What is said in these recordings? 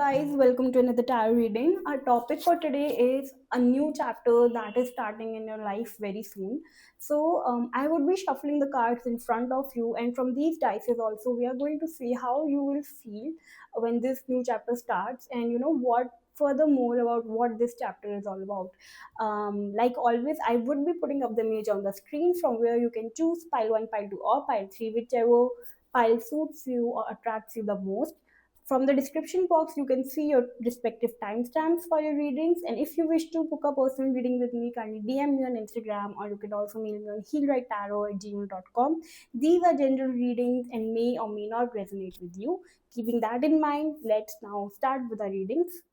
guys, welcome to another tarot reading. Our topic for today is a new chapter that is starting in your life very soon. I would be shuffling the cards in front of you, and from these dices also, we are going to see how you will feel when this new chapter starts, and what furthermore about what this chapter is all about. Like always, I would be putting up the image on the screen from where you can choose pile 1, pile 2, or pile 3, whichever pile suits you or attracts you the most. From the description box, you can see your respective timestamps for your readings. And if you wish to book a personal reading with me, kindly DM me on Instagram, or you can also mail me on healwritetarot@gmail.com. These are general readings and may or may not resonate with you. Keeping that in mind, let's now start with our readings.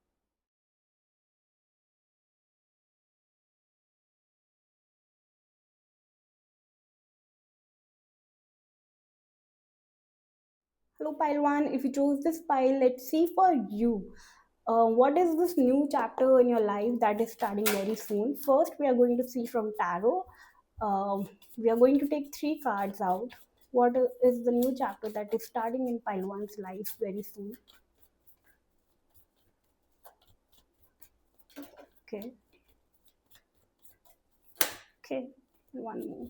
Hello, pile one. If you chose this pile, let's see for you. What is this new chapter in your life that is starting very soon? First, we are going to see from tarot. We are going to take three cards out. What is the new chapter that is starting in pile one's life very soon? Okay, okay, one more.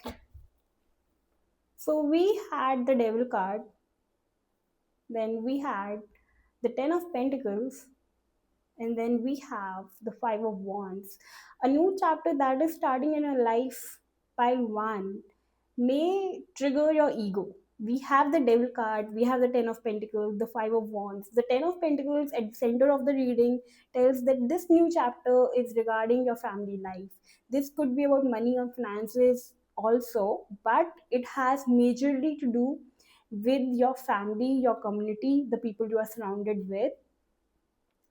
Okay. So we had the devil card, then we had the ten of pentacles, and then we have the five of wands. A new chapter that is starting in your life, pile one, may trigger your ego. We have the devil card, we have the ten of pentacles, the five of wands. The ten of pentacles at the center of the reading tells that this new chapter is regarding your family life. This could be about money or finances also, but it has majorly to do with your family, your community, the people you are surrounded with,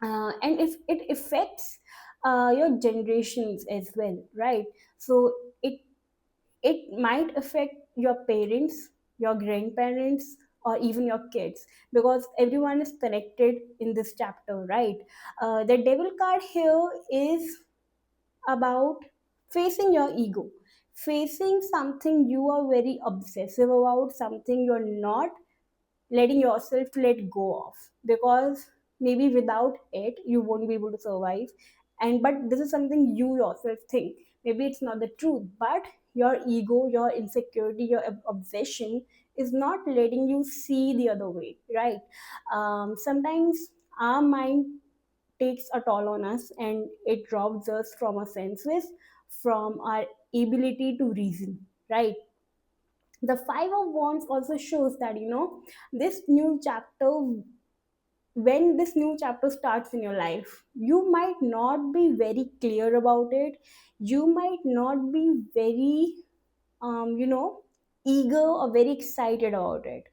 and if it affects your generations as well, right? So it it might affect your parents, your grandparents, or even your kids, because everyone is connected in this chapter, right? The devil card here is about facing your ego, facing something you are very obsessive about, something you're not letting yourself to let go of, because maybe without it you won't be able to survive. And but this is something you yourself think, maybe it's not the truth, but your ego, your insecurity, your obsession is not letting you see the other way, right? Sometimes our mind takes a toll on us, and it robs us from our senses, from our ability to reason, right? The five of wands also shows that this new chapter, when this new chapter starts in your life, you might not be very clear about it, you might not be very you know eager or very excited about it.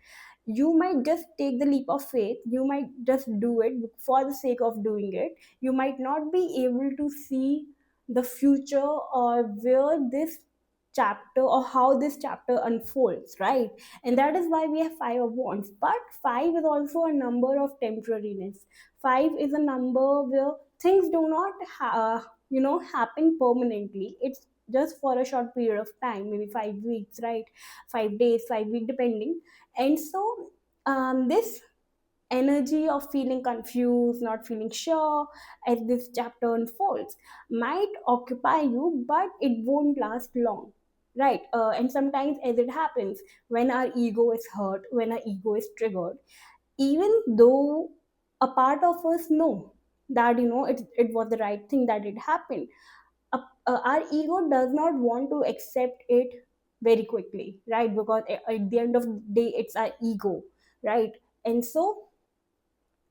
You might just take the leap of faith, you might just do it for the sake of doing it. You might not be able to see the future, or where this chapter, or how this chapter unfolds, right? And that is why we have five of wands. But five is also a number of temporariness. Five is a number where things do not happen permanently. It's just for a short period of time, maybe 5 weeks, right? 5 days, 5 weeks, depending. And so this energy of feeling confused, not feeling sure as this chapter unfolds, might occupy you, but it won't last long, right? And sometimes, as it happens, when our ego is hurt, when our ego is triggered, even though a part of us know that it was the right thing that it happened, our ego does not want to accept it very quickly, right? Because at the end of the day, it's our ego, right? And so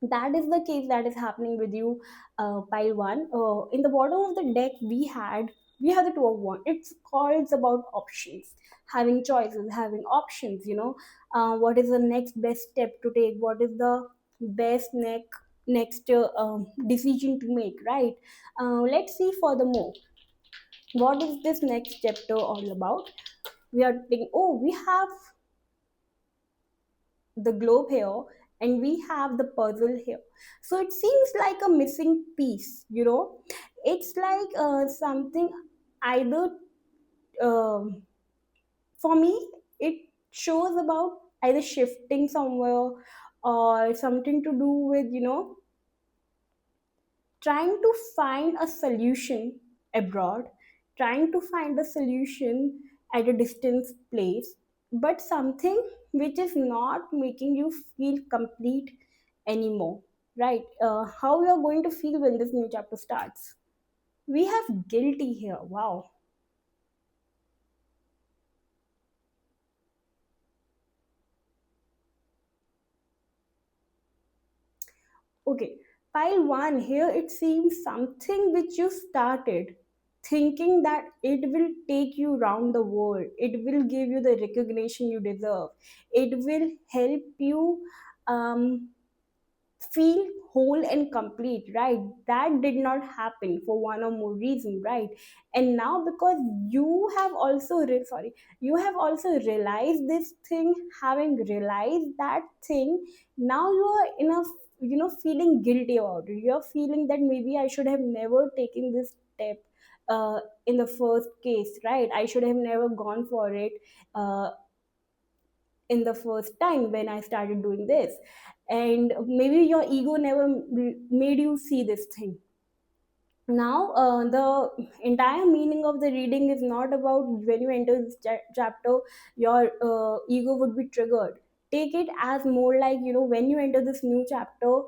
that is the case that is happening with you, pile one. In the bottom of the deck, we had the two of one. It's called about options, having choices, having options. What is the next best step to take? What is the best next decision to make, right? Let's see furthermore. What is this next chapter all about? We are thinking, oh, we have the globe here, and we have the puzzle here. So it seems like a missing piece. It's like something, either, um for me, it shows about either shifting somewhere or something to do with, trying to find a solution abroad, trying to find a solution at a distance place, but something which is not making you feel complete anymore, right? How you are going to feel when this new chapter starts? We have guilty here. Wow. Okay, pile one here, it seems something which you started thinking that it will take you round the world, it will give you the recognition you deserve, it will help you um, feel whole and complete, right? That did not happen for one or more reason, right? And now because you have also sorry, you have also realized this thing, having realized that thing, now you are in a, feeling guilty about it. You're feeling that maybe I should have never taken this step in the first case, right? I should have never gone for it uh, in the first time when I started doing this. And maybe your ego never made you see this thing. Now, the entire meaning of the reading is not about when you enter this chapter, your ego would be triggered. Take it as more like, when you enter this new chapter,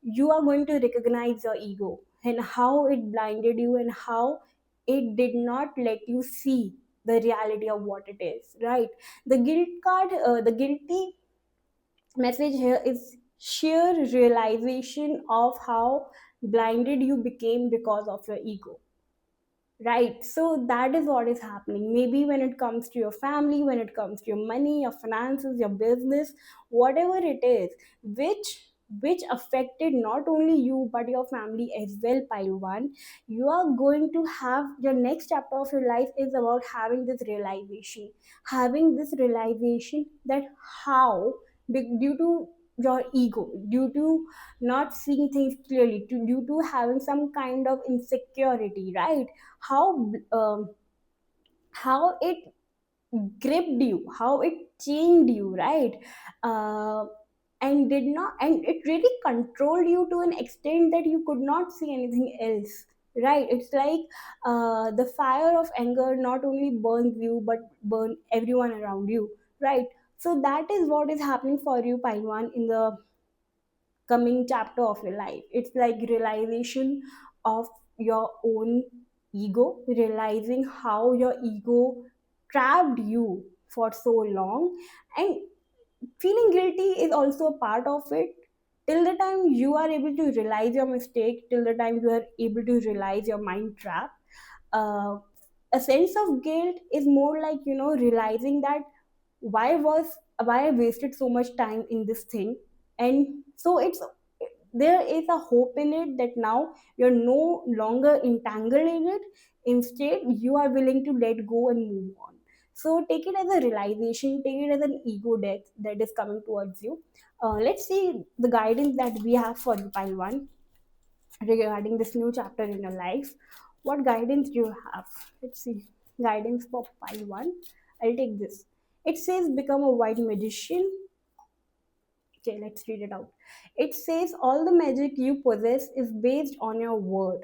you are going to recognize your ego and how it blinded you and how it did not let you see the reality of what it is, right? The guilt card, the guilty message here is sheer realization of how blinded you became because of your ego. Right. So that is what is happening. Maybe when it comes to your family, when it comes to your money, your finances, your business, whatever it is, which affected not only you but your family as well, pile one, you are going to have your next chapter of your life is about having this realization that how due to your ego, due to not seeing things clearly, due to having some kind of insecurity, right? how how it gripped you, how it changed you, right? uh, and did not, and it really controlled you to an extent that you could not see anything else, right? It's like the fire of anger not only burns you but burn everyone around you, right? So that is what is happening for you, Paiwan, in the coming chapter of your life. It's like realization of your own ego, realizing how your ego trapped you for so long, and feeling guilty is also a part of it. Till the time you are able to realize your mistake, till the time you are able to realize your mind trap, uh, a sense of guilt is more like, realizing that why was why I wasted so much time in this thing. And so it's, there is a hope in it that now you're no longer entangled in it. Instead, you are willing to let go and move on. So take it as a realization, take it as an ego death that is coming towards you. Let's see the guidance that we have for you, pile one, regarding this new chapter in your life. What guidance do you have? Let's see. Guidance for pile one. I'll take this. It says become a white magician. Okay, let's read it out. It says all the magic you possess is based on your word,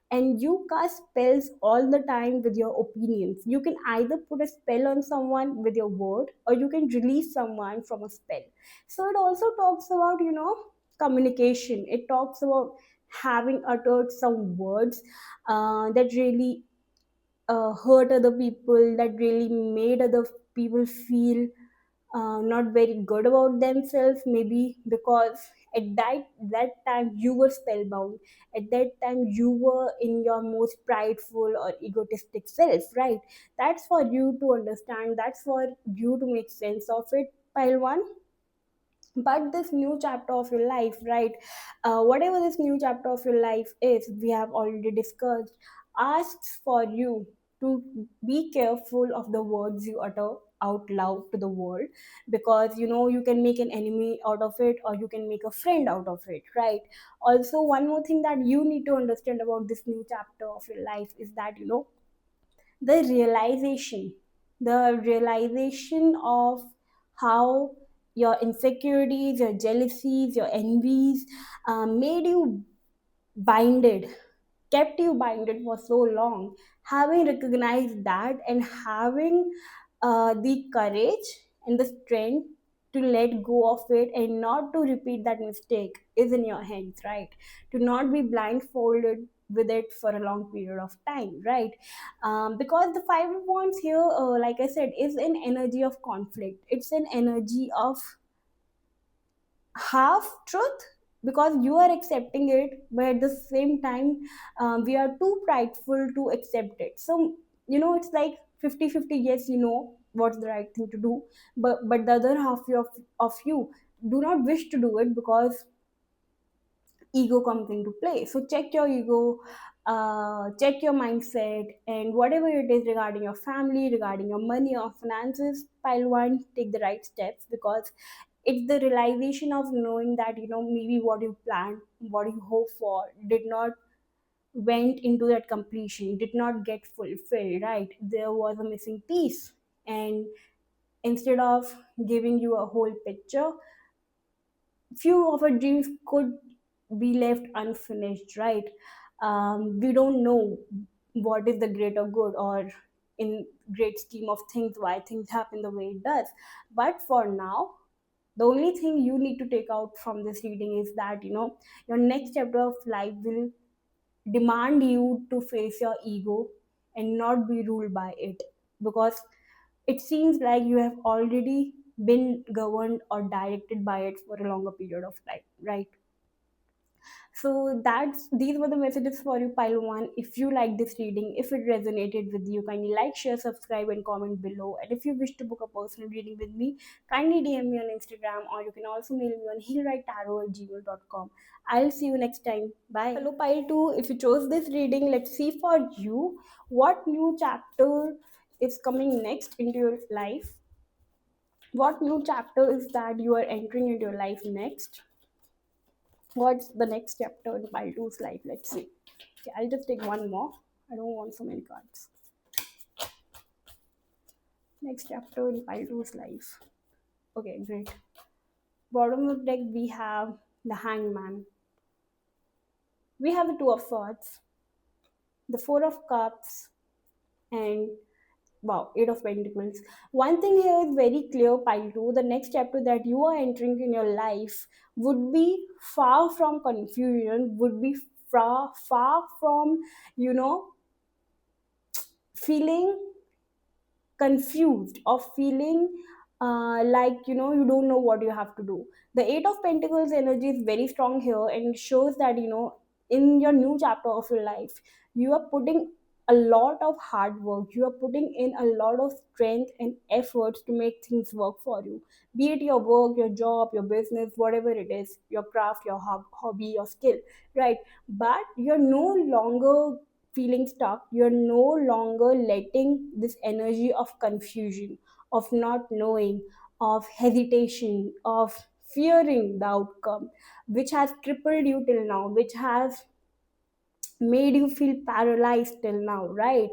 and you cast spells all the time with your opinions. You can either put a spell on someone with your word, or you can release someone from a spell. So it also talks about, communication. It talks about having uttered some words that really hurt other people, that really made other people feel not very good about themselves, maybe because at that time you were spellbound, at that time you were in your most prideful or egotistic self, right? That's for you to understand, that's for you to make sense of it, pile one. But this new chapter of your life, right? Whatever this new chapter of your life is, we have already discussed, asks for you to be careful of the words you utter out loud to the world, because you can make an enemy out of it or you can make a friend out of it, right? Also, one more thing that you need to understand about this new chapter of your life is that, the realization the realization of how your insecurities, your jealousies, your envies made you binded, kept you binded for so long. Having recognized that and having the courage and the strength to let go of it and not to repeat that mistake is in your hands, right? To not be blindfolded with it for a long period of time, right? Because the Five of Wands here, like I said, is an energy of conflict. It's an energy of half truth, because you are accepting it, but at the same time we are too prideful to accept it. So it's like 50-50. Yes, you know what's the right thing to do, but the other half of you do not wish to do it because ego comes into play. So check your ego, check your mindset, and whatever it is regarding your family, regarding your money or finances, pile one, take the right steps, because it's the realization of knowing that maybe what you planned, what you hope for did not went into that completion, did not get fulfilled, right? There was a missing piece, and instead of giving you a whole picture, few of our dreams could be left unfinished, right? We don't know what is the greater good, or in great scheme of things, why things happen the way it does. But for now, the only thing you need to take out from this reading is that your next chapter of life will demand you to face your ego and not be ruled by it, because it seems like you have already been governed or directed by it for a longer period of time, right? So that's these were the messages for you, pile one. If you like this reading, if it resonated with you, kindly like, share, subscribe, and comment below. And if you wish to book a personal reading with me, kindly DM me on Instagram, or you can also mail me on healwritetarot@gmail.com. I'll see you next time. Bye. Hello, pile two. If you chose this reading, let's see for you what new chapter is coming next into your life. What new chapter is that you are entering into your life next? What's the next chapter in Baldu's life? Let's see. Okay, I'll just take one more. I don't want so many cards. Next chapter in Baldu's life. Okay, great. Bottom of the deck, we have the Hangman. We have the Two of Swords, the Four of Cups, and wow, Eight of Pentacles. One thing here is very clear, pile two. The next chapter that you are entering in your life would be far from confusion, would be far from, you know, feeling confused or feeling like you don't know what you have to do. The Eight of Pentacles energy is very strong here, and it shows that in your new chapter of your life, you are putting a lot of hard work, you are putting in a lot of strength and efforts to make things work for you, be it your work, your job, your business, whatever it is, your craft, your hobby, your skill, right? But you're no longer feeling stuck. You're no longer letting this energy of confusion, of not knowing, of hesitation, of fearing the outcome, which has crippled you till now, which has made you feel paralyzed till now, right?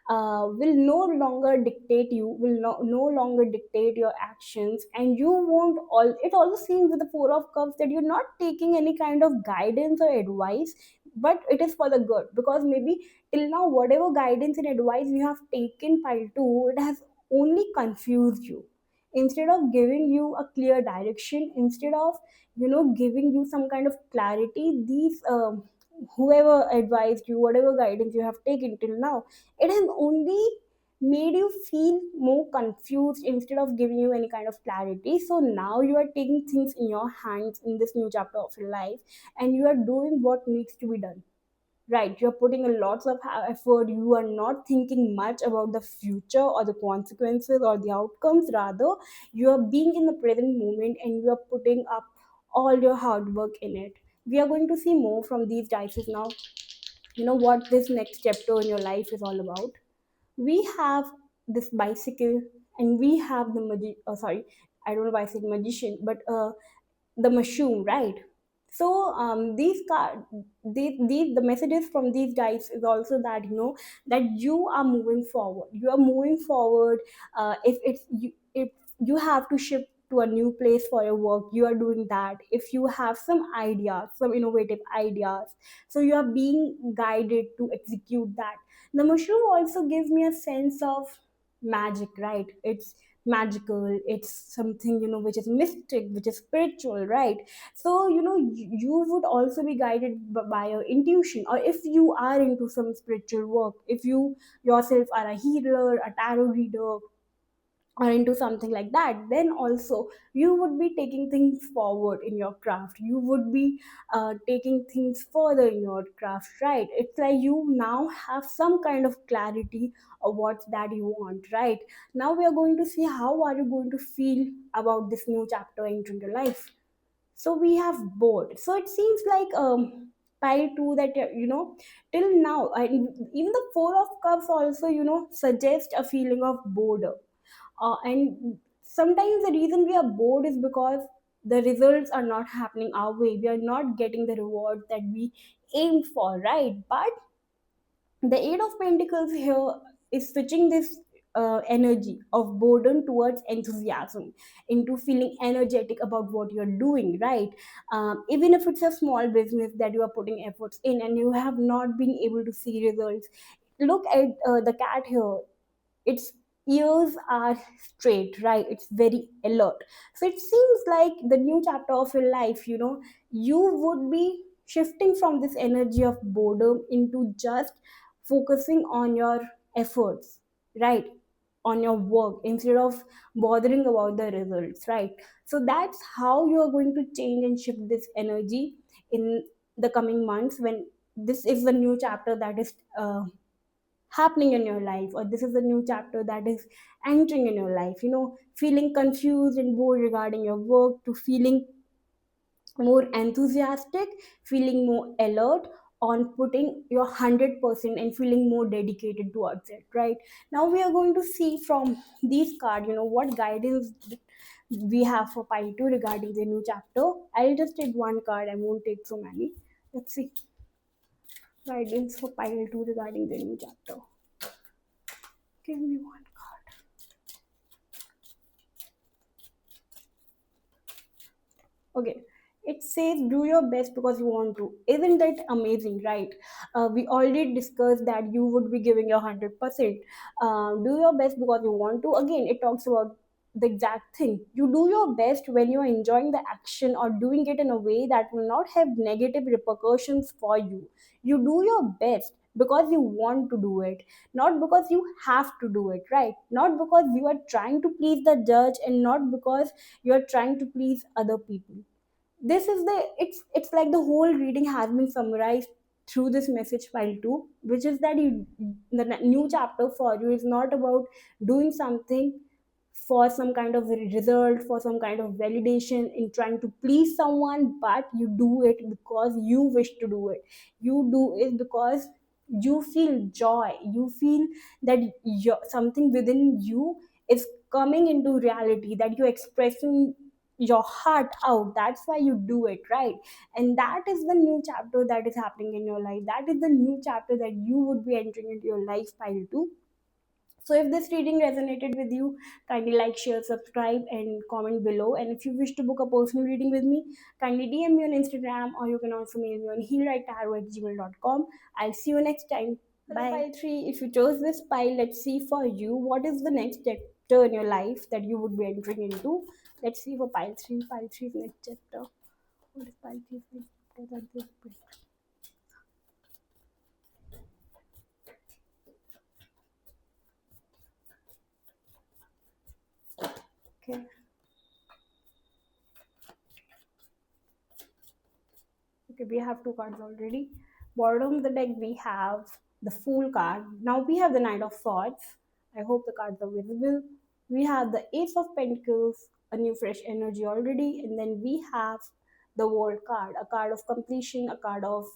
Will no longer dictate you, will no longer dictate your actions, and you won't all it also seems with the Four of Cups that you're not taking any kind of guidance or advice, but it is for the good, because maybe till now whatever guidance and advice you have taken, pile two, it has only confused you. Instead of giving you a clear direction, instead of giving you some kind of clarity, these whoever advised you, whatever guidance you have taken till now, it has only made you feel more confused instead of giving you any kind of clarity. So now you are taking things in your hands in this new chapter of your life, and you are doing what needs to be done, right? You're putting a lots of effort. You are not thinking much about the future or the consequences or the outcomes. Rather, you are being in the present moment, and you are putting up all your hard work in it. We are going to see more from these dice now. What this next chapter in your life is all about. We have this bicycle, and we have the sorry, I don't know why I said magician, but the mushroom, right? So these card these the messages from these guys is also that that you are moving forward, if it's you, if you have to shift to a new place for your work, you are doing that. If you have some ideas, some innovative ideas, so you are being guided to execute that. The mushroom also gives me a sense of magic, right? It's magical, it's something, which is mystic, which is spiritual, right? So you would also be guided by your intuition, or if you are into some spiritual work, if you yourself are a healer, a tarot reader, or into something like that, then also you would be taking things forward in your craft. You would be taking things further in your craft, right? It's like you now have some kind of clarity of what that you want, right? Now we are going to see how are you going to feel about this new chapter entering your life. So we have bored. So it seems like pile 2 that till now, even the 4 of cups also suggest a feeling of boredom. And sometimes the reason we are bored is because the results are not happening our way. We are not getting the reward that we aimed for, right? But the Eight of Pentacles here is switching this energy of boredom towards enthusiasm, into feeling energetic about what you're doing, right? Even if it's a small business that you are putting efforts in and you have not been able to see results. Look at the cat here. Its ears are straight, right? It's very alert. So it seems like the new chapter of your life, you would be shifting from this energy of boredom into just focusing on your efforts, right? On your work instead of bothering about the results, right? So that's how you are going to change and shift this energy in the coming months, when this is the new chapter that is happening in your life, or this is a new chapter that is entering in your life. Feeling confused and bored regarding your work, to feeling more enthusiastic, feeling more alert on putting your 100% and feeling more dedicated towards it, right? Now we are going to see from these cards, what guidance we have for pile 2 regarding the new chapter. I'll just take one card, I won't take so many. Let's see guidance for pile 2 regarding the new chapter. Give me one card. Okay. It says do your best because you want to. Isn't that amazing, right? We already discussed that you would be giving your 100%. Do your best because you want to. Again, it talks about the exact thing. You do your best when you're enjoying the action or doing it in a way that will not have negative repercussions for you. You do your best because you want to do it, not because you have to do it, right? Not because you are trying to please the judge, and not because you are trying to please other people. This is the it's like the whole reading has been summarized through this message file too, which is that the new chapter for you is not about doing something for some kind of result, for some kind of validation, in trying to please someone, but you do it because you wish to do it. You do it because you feel joy, you feel that something within you is coming into reality, that you're expressing your heart out. That's why you do it, right? And that is the new chapter that is happening in your life. That is the new chapter that you would be entering into your life pile 2. So if this reading resonated with you, kindly like, share, subscribe, and comment below. And if you wish to book a personal reading with me, kindly DM me on Instagram, or you can also mail me on healwritetarot@gmail.com. I'll see you next time. Bye. Pile 3, if you chose this pile, let's see for you what is the next chapter in your life that you would be entering into. Let's see for pile 3. Pile 3 is next chapter. What is pile 3 next chapter? Okay. Okay, we have two cards already. Bottom of the deck, we have the Fool card. Now we have the Knight of Swords. I hope the cards are visible. We have the Ace of Pentacles, a new fresh energy already. And then we have the World card, a card of completion, a card of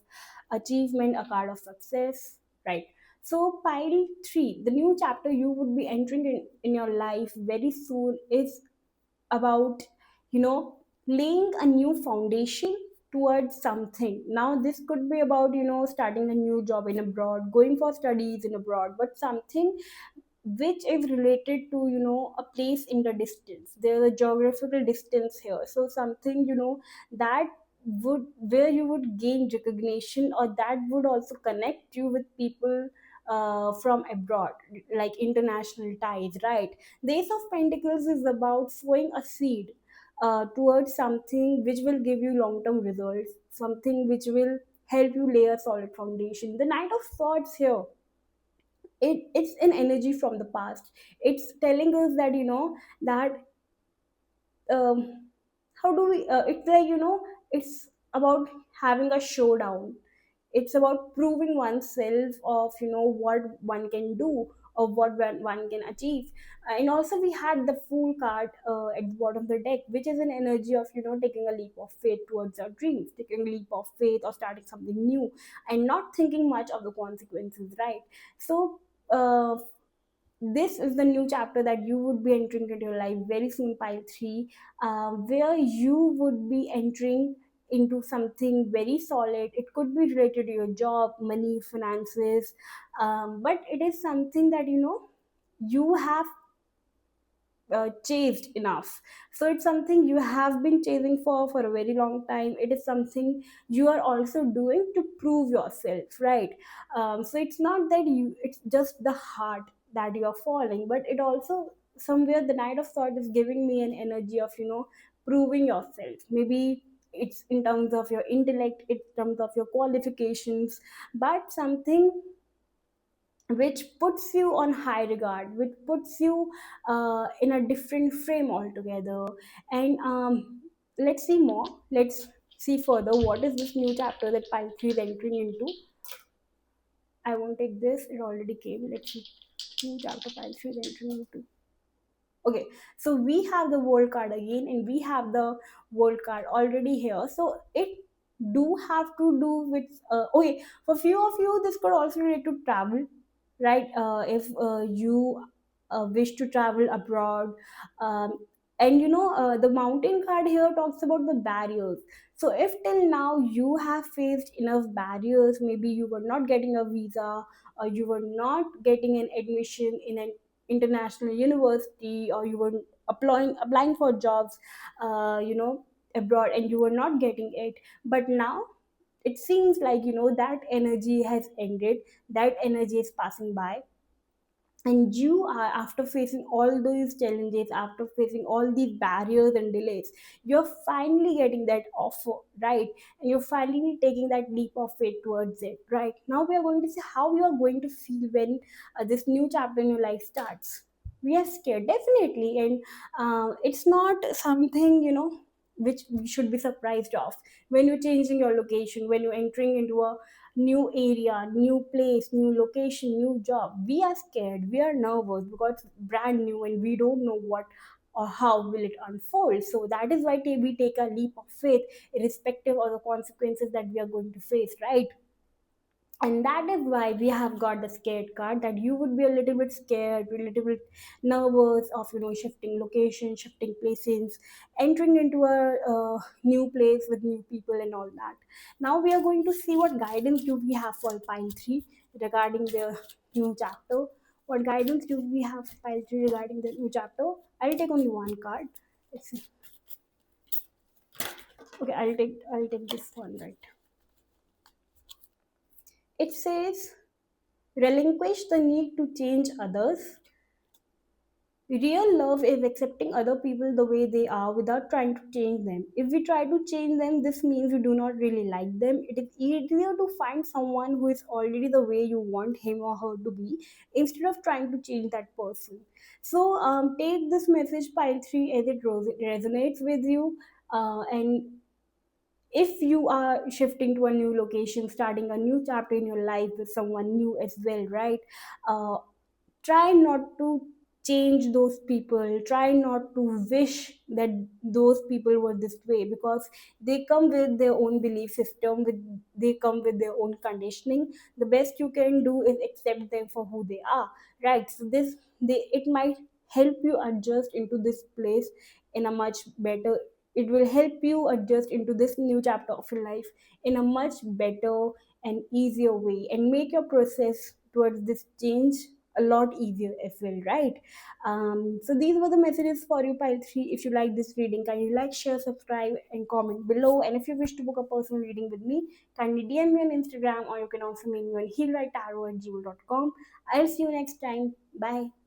achievement, a card of success, right? So, pile 3, the new chapter you would be entering in your life very soon is about laying a new foundation towards something. Now this could be about starting a new job in abroad, going for studies in abroad, but something which is related to, a place in the distance. There's a geographical distance here, so something, that would, where you would gain recognition, or that would also connect you with people from abroad, like international ties, right? The Ace of Pentacles is about sowing a seed towards something which will give you long term results, something which will help you lay a solid foundation. The Knight of Swords here, it's an energy from the past. It's telling us that, that um, how do we it's like, it's about having a showdown. It's about proving oneself of, what one can do, or what one can achieve. And also we had the Fool card at the bottom of the deck, which is an energy of, taking a leap of faith towards your dreams, taking a leap of faith or starting something new, and not thinking much of the consequences, right? So uh, this is the new chapter that you would be entering into your life very soon, pile 3, where you would be entering into something very solid. It could be related to your job, money, finances, but it is something that, you have chased enough. So it's something you have been chasing for a very long time. It is something you are also doing to prove yourself, right? So it's not that you, it's just the heart that you're falling, but it also, somewhere the Knight of Swords is giving me an energy of, proving yourself. Maybe it's in terms of your intellect, in terms of your qualifications, but something which puts you on high regard, which puts you in a different frame altogether. And let's see more. Let's see further. What is this new chapter that Pine is entering into? I won't take this. It already came. Let's see. New chapter Pine is entering into. Okay, so we have the world card again, and we have the world card already here. So it do have to do with okay, for few of you this could also relate to travel, right? If you wish to travel abroad, um, and the mountain card here talks about the barriers. So if till now you have faced enough barriers, maybe you were not getting a visa, or you were not getting an admission in an international university, or you were applying for jobs abroad, and you were not getting it. But now it seems like, that energy has ended, that energy is passing by, and you are, after facing all those challenges, after facing all these barriers and delays, you're finally getting that offer, right? And you're finally taking that leap of faith towards it. Right now we are going to see how you are going to feel when this new chapter in your life starts. We are scared, definitely, and it's not something, which we should be surprised of. When you're changing your location, when you're entering into a new area, new place, new location, new job, we are scared, we are nervous, because it's brand new and we don't know what or how will it unfold. So that is why we take a leap of faith, irrespective of the consequences that we are going to face, right? And that is why we have got the scared card, that you would be a little bit scared, a little bit nervous of, shifting location, shifting places, entering into a new place with new people and all that. Now we are going to see what guidance do we have for pile 3 regarding the new chapter. What guidance do we have for pile 3 regarding the new chapter? I'll take only one card. Let's see. Okay, I'll take this one, right? It says, relinquish the need to change others. Real love is accepting other people the way they are without trying to change them. If we try to change them, this means we do not really like them. It is easier to find someone who is already the way you want him or her to be, instead of trying to change that person. So take this message, pile 3, as it resonates with you. And if you are shifting to a new location, starting a new chapter in your life with someone new as well, right? Uh, Try not to change those people, try not to wish that those people were this way, because they come with their own belief system, they come with their own conditioning. The best you can do is accept them for who they are, right? So this, it might help you adjust into this place in a much better, it will help you adjust into this new chapter of your life in a much better and easier way, and make your process towards this change a lot easier as well, right? So these were the messages for you, pile 3. If you like this reading, kindly like, share, subscribe, and comment below. And if you wish to book a personal reading with me, kindly DM me on Instagram, or you can also mail me on healwritetarot@gmail.com. I'll see you next time. Bye.